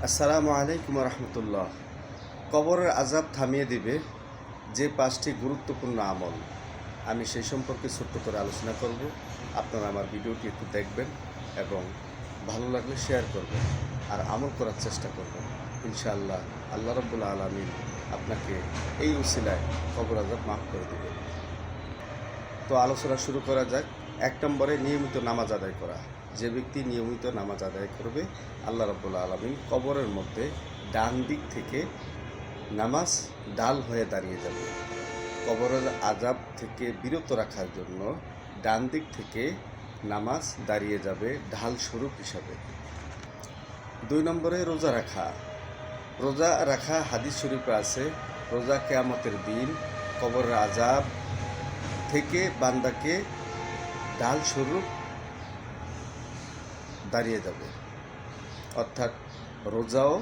আসসালামু আলাইকুম রহমতুল্লাহ। কবরের আজাব থামিয়ে দিবে যে 5টি গুরুত্বপূর্ণ আমল, আমি সেই সম্পর্কে ছোট্ট করে আলোচনা করব। আপনারা আমার ভিডিওটি একটু দেখবেন এবং ভালো লাগলে শেয়ার করবেন আর আমল করার চেষ্টা করবেন। ইনশাআল্লাহ আল্লাহ রাব্বুল আলামিন আপনাকে এই উসিলায় কবর আজাব মাফ করে দেবেন। তো আলোচনা শুরু করা যাক। 1 নম্বরে নিয়মিত নামাজ আদায় করা। যে ব্যক্তি নিয়মিত নামাজ আদায় করবে, আল্লাহ রাব্বুল আলামিন কবরের মধ্যে ডান দিক থেকে নামাজ ঢাল হয়ে দাঁড়িয়ে যাবে। কবরের আজাব থেকে বিরত রাখার জন্য ডান দিক থেকে নামাজ দাঁড়িয়ে যাবে ঢাল স্বরূপ হিসাবে। 2 নম্বরে রোজা রাখা। রোজা রাখা হাদিস শরীফে আছে, রোজা কিয়ামতের দিন কবরের আজাব থেকে বান্দাকে ঢাল স্বরূপ দাঁড়িয়ে যাবে। অর্থাৎ রোজাও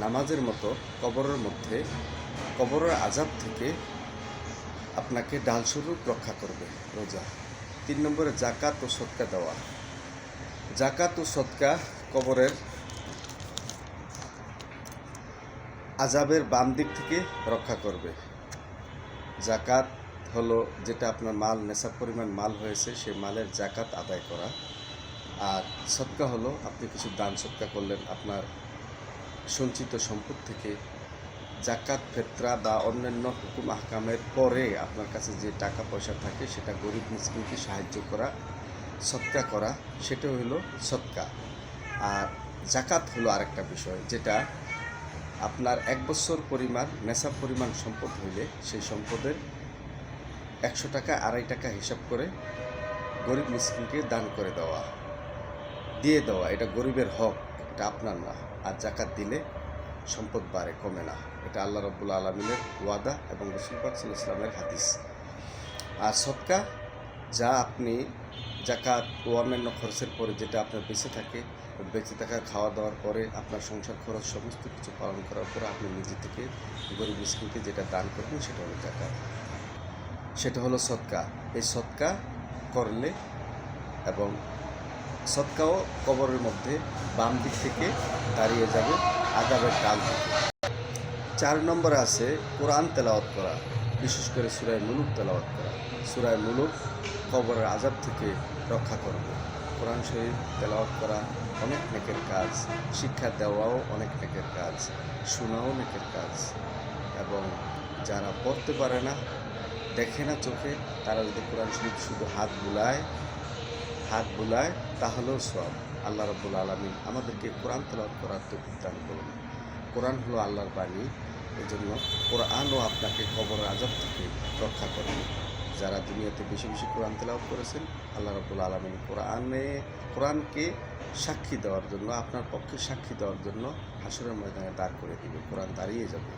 নামাজের মতো কবরের মধ্যে কবরের আজাব থেকে আপনাকে ঢাল স্বরূপ রক্ষা করবে রোজা। 3 নম্বরে জাকাত ও সদকা দেওয়া। জাকাত ও সদকা কবরের আজাবের বাম দিক থেকে রক্ষা করবে। জাকাত হলো যেটা আপনার মাল নেশাব পরিমাণ মাল হয়েছে সেই মালের জাকাত আদায় করা। আর সদকা হলো আপনি কিছু দান সদকা করলেন, আপনার সঞ্চিত সম্পদ থেকে জাকাত ফেতরা বা অন্যান্য হুকুম আহকামের পরে আপনার কাছে যে টাকা পয়সা থাকে সেটা গরিব মিসকিনকে সাহায্য করা, সদকা করা, সেটা হলো সদকা। আর জাকাত হলো আরেকটা বিষয়, যেটা আপনার 1 বছর পরিমাণ নেশাব পরিমাণ সম্পদ হইলে সেই সম্পদের 100 টাকা 2.5 টাকা হিসাব করে গরিব মিসকিনকে দান করে দেওয়া, দিয়ে দেওয়া। এটা গরিবের হক, এটা আপনার না। আর জাকাত দিলে সম্পদ বাড়ে, কমে না। এটা আল্লাহ রাব্বুল আলামিনের ওয়াদা এবং রাসূল পাক সাল্লাল্লাহু আলাইহি ওয়াসাল্লামের হাদিস। আর সদকা যা আপনি জাকাত ও অন্যান্য খরচের পরে যেটা আপনার বেঁচে থাকা খাওয়া দাওয়ার পরে আপনার সংসার খরচ সমস্ত কিছু পালন করার পরে আপনি নিজে থেকে গরিব মিসকিনকে যেটা দান করবেন সেটা হলো জাকাত, সেটা হলো সদকা। এই সদকা করলে এবং সদকাও কবরের মধ্যে বাম দিক থেকে দাঁড়িয়ে যাবে আযাবের ডাল থেকে। 4 নম্বরে আছে কোরআন তেলাওয়াত করা, বিশেষ করে সূরা মুলুক তেলাওয়াত করা। সূরা মুলুক কবরের আযাব থেকে রক্ষা করবে। কোরআন শরীফ তেলাওয়াত করা অনেক নেকের কাজ, শিক্ষা দেওয়াও অনেক নেকের কাজ, শোনাও নেকের কাজ। এবং যারা পড়তে পারে না, দেখে না চোখে, তারা যদি কোরআন শরীফ শুধু হাত বুলায় তাহলেও সওয়াব। আল্লাহ রাব্বুল আলামিন আমাদেরকে কোরআন তেলাওয়াত করার তৌফিক দান করুন। কোরআন হলো আল্লাহর বাণী, এজন্য কোরআনও আপনাকে কবরের আযাব থেকে রক্ষা করবে। যারা দুনিয়াতে বেশি বেশি কোরআন তেলাওয়াত করেছেন, আল্লাহ রাব্বুল আলামিন কোরআনকে সাক্ষী দেওয়ার জন্য, আপনার পক্ষে সাক্ষী দেওয়ার জন্য হাসরের ময়দানে দাঁড় করে দিবে, কোরআন দাঁড়িয়ে যাবে।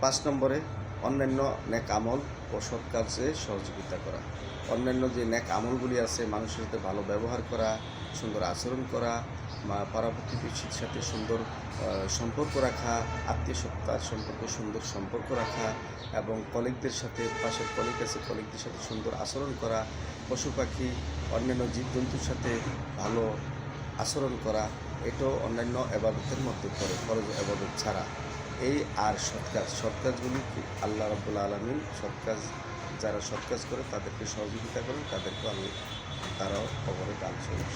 5 নম্বরে অন্যান্য নেক আমল ও সৎ কাজে সহযোগিতা করা। অন্যান্য যে নেক আমলগুলি আছে, মানুষের সাথে ভালো ব্যবহার করা, সুন্দর আচরণ করা, পাড়া প্রতিবেশীর সাথে সুন্দর সম্পর্ক রাখা, আত্মীয় সত্তার সম্পর্কে সুন্দর সম্পর্ক রাখা এবং কলিগদের সাথে, পাশের কলিগ আছে কলিগদের সাথে সুন্দর আচরণ করা, পশু পাখি অন্যান্য জীবজন্তুর সাথে ভালো আচরণ করা, এটাও অন্যান্য এবাদতের মধ্যে পড়ে, ফরজ এবাদত ছাড়া। এই আর সৎ কাজগুলি আল্লাহ রাব্বুল আলামিন যারা সৎ কাজ করে তাদেরকে সহযোগিতা করেন, তারাও কবরে দান স্বরূপ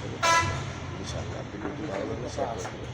ইনশাআল্লাহ। ভিডিওটি ভালো লাগলে শেয়ার করবেন।